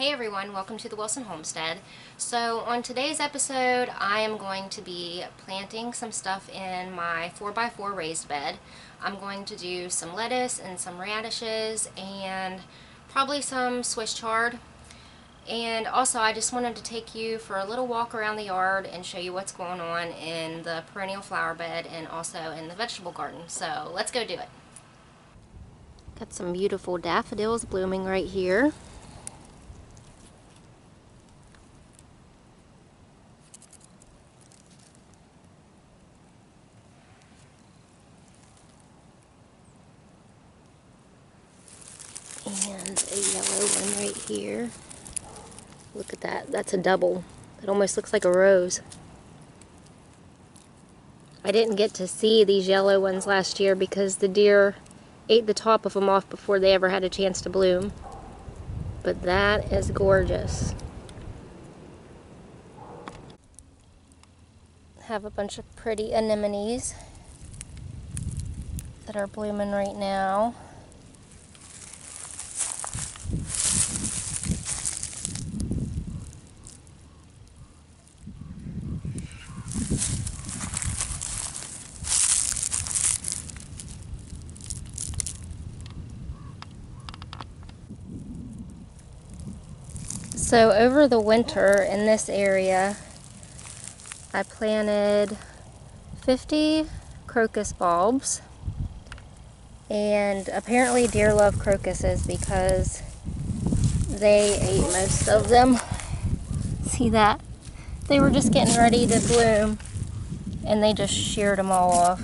Hey everyone, welcome to the Wilson Homestead. So on today's episode I am going to be planting some stuff in my 4x4 raised bed. I'm going to do some lettuce and some radishes and probably some Swiss chard. And also I just wanted to take you for a little walk around the yard and show you what's going on in the perennial flower bed and also in the vegetable garden. So let's go do it. Got some beautiful daffodils blooming right here. And a yellow one right here. Look at that. That's a double. It almost looks like a rose. I didn't get to see these yellow ones last year because the deer ate the top of them off before they ever had a chance to bloom. But that is gorgeous. Have a bunch of pretty anemones that are blooming right now. So over the winter in this area, I planted 50 crocus bulbs, and apparently deer love crocuses because they ate most of them. See that? They were just getting ready to bloom and they just sheared them all off.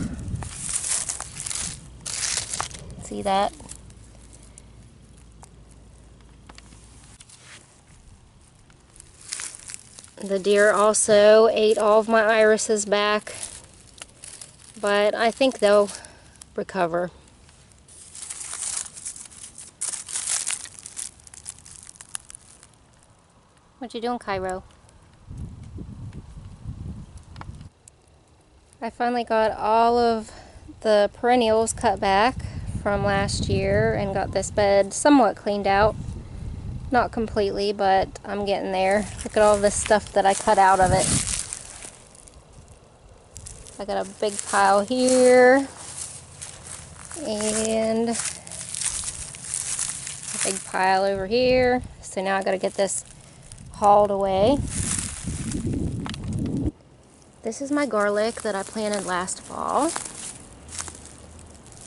See that? The deer also ate all of my irises back, but I think they'll recover. What you doing, Cairo? I finally got all of the perennials cut back from last year and got this bed somewhat cleaned out. Not completely, but I'm getting there. Look at all this stuff that I cut out of it. I got a big pile here and a big pile over here. So now I gotta get this hauled away. This is my garlic that I planted last fall.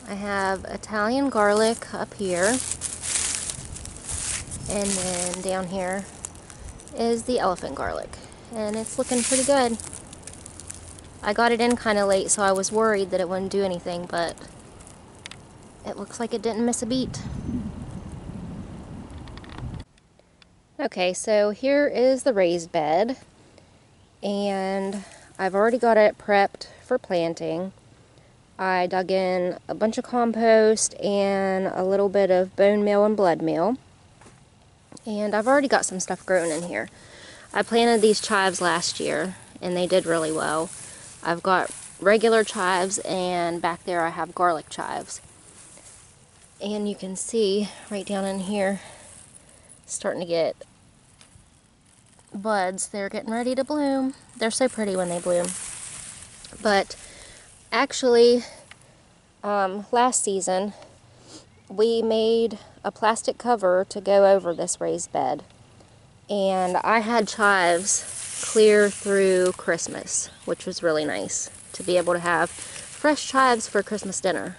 I have Italian garlic up here. And then down here is the elephant garlic. And it's looking pretty good. I got it in kind of late, so I was worried that it wouldn't do anything, but it looks like it didn't miss a beat. Okay, so here is the raised bed. And I've already got it prepped for planting. I dug in a bunch of compost and a little bit of bone meal and blood meal. And I've already got some stuff grown in here. I planted these chives last year and they did really well. I've got regular chives and back there I have garlic chives. And you can see right down in here, starting to get buds. They're getting ready to bloom. They're so pretty when they bloom. But actually, last season, we made a plastic cover to go over this raised bed. And I had chives clear through Christmas, which was really nice to be able to have fresh chives for Christmas dinner.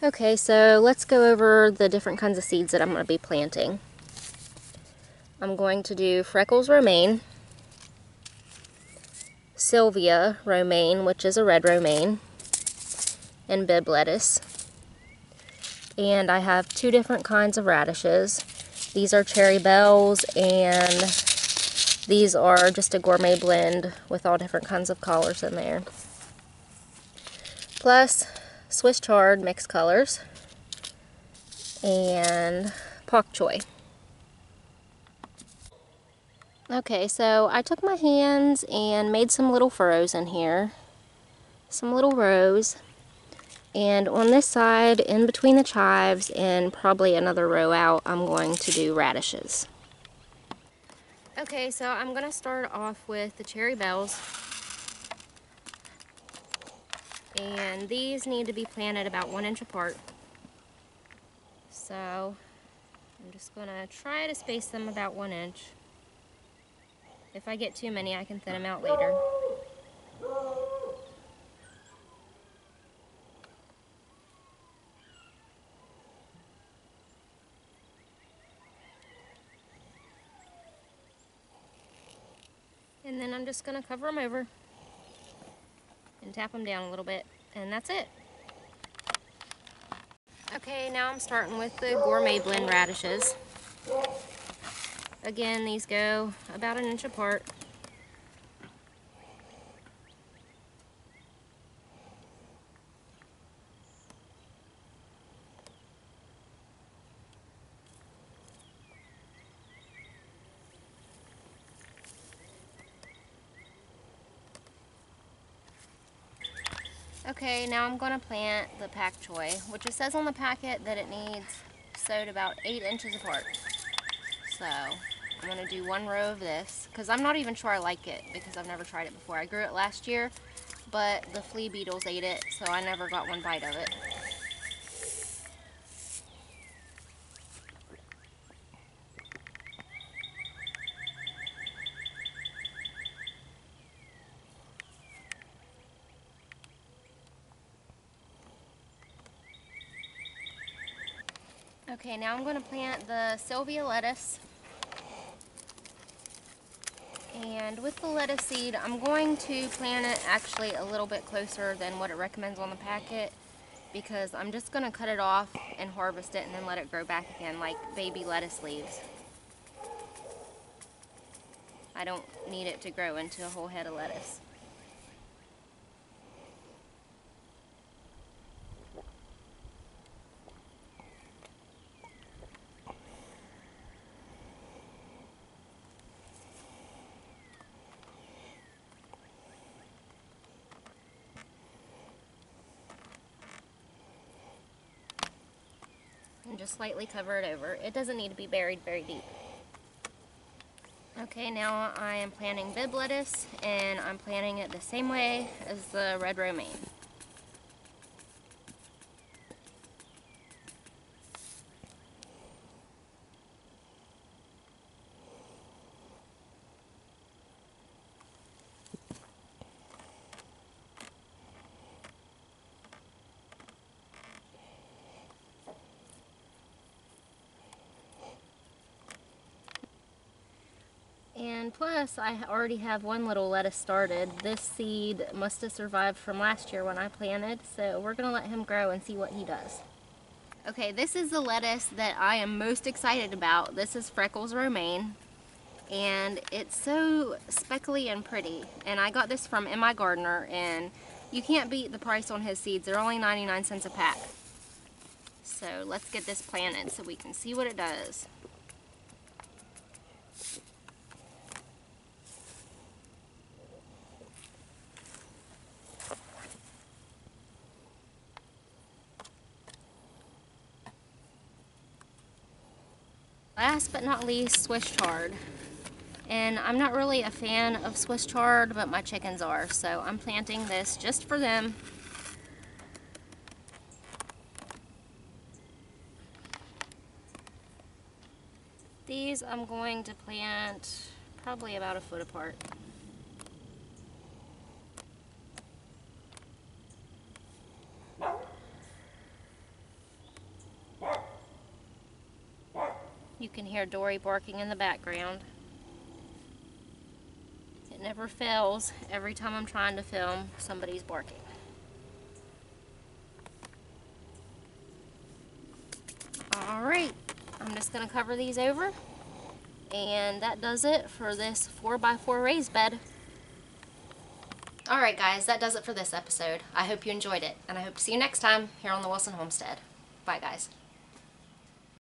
Okay, so let's go over the different kinds of seeds that I'm going to be planting. I'm going to do Freckles romaine, Sylvia romaine, which is a red romaine, and Bib lettuce. And I have two different kinds of radishes. These are cherry bells, and these are just a gourmet blend with all different kinds of colors in there. Plus Swiss chard mixed colors and pak choi. Okay, so I took my hands and made some little furrows in here, some little rows, And on this side, in between the chives and probably another row out, I'm going to do radishes. Okay, so I'm going to start off with the cherry bells. And these need to be planted about 1 inch apart. So I'm just going to try to space them about 1 inch. If I get too many, I can thin them out later. And then I'm just going to cover them over and tap them down a little bit, and that's it. Okay, now I'm starting with the gourmet blend radishes. Again, these go about 1 inch apart. Okay, now I'm going to plant the pak choi, which it says on the packet that it needs sowed about 8 inches apart. So I'm going to do 1 row of this, because I'm not even sure I like it, because I've never tried it before. I grew it last year, but the flea beetles ate it, so I never got one bite of it. Okay, now I'm going to plant the Sylvia lettuce. And with the lettuce seed, I'm going to plant it actually a little bit closer than what it recommends on the packet, because I'm just going to cut it off and harvest it and then let it grow back again like baby lettuce leaves. I don't need it to grow into a whole head of lettuce. And just slightly cover it over. It doesn't need to be buried very deep. Okay, now I am planting bib lettuce, and I'm planting it the same way as the red romaine. And plus, I already have 1 little lettuce started. This seed must have survived from last year when I planted, so we're going to let him grow and see what he does. Okay, this is the lettuce that I am most excited about. This is Freckles romaine, and it's so speckly and pretty. And I got this from My Gardener, and you can't beat the price on his seeds. They're only 99 cents a pack. So let's get this planted so we can see what it does. Last but not least, Swiss chard. And I'm not really a fan of Swiss chard, but my chickens are, so I'm planting this just for them. These I'm going to plant probably about 1 foot apart. You can hear Dory barking in the background. It never fails. Every time I'm trying to film, somebody's barking. Alright, I'm just going to cover these over. And that does it for this 4x4 raised bed. Alright guys, that does it for this episode. I hope you enjoyed it, and I hope to see you next time here on the Wilson Homestead. Bye guys.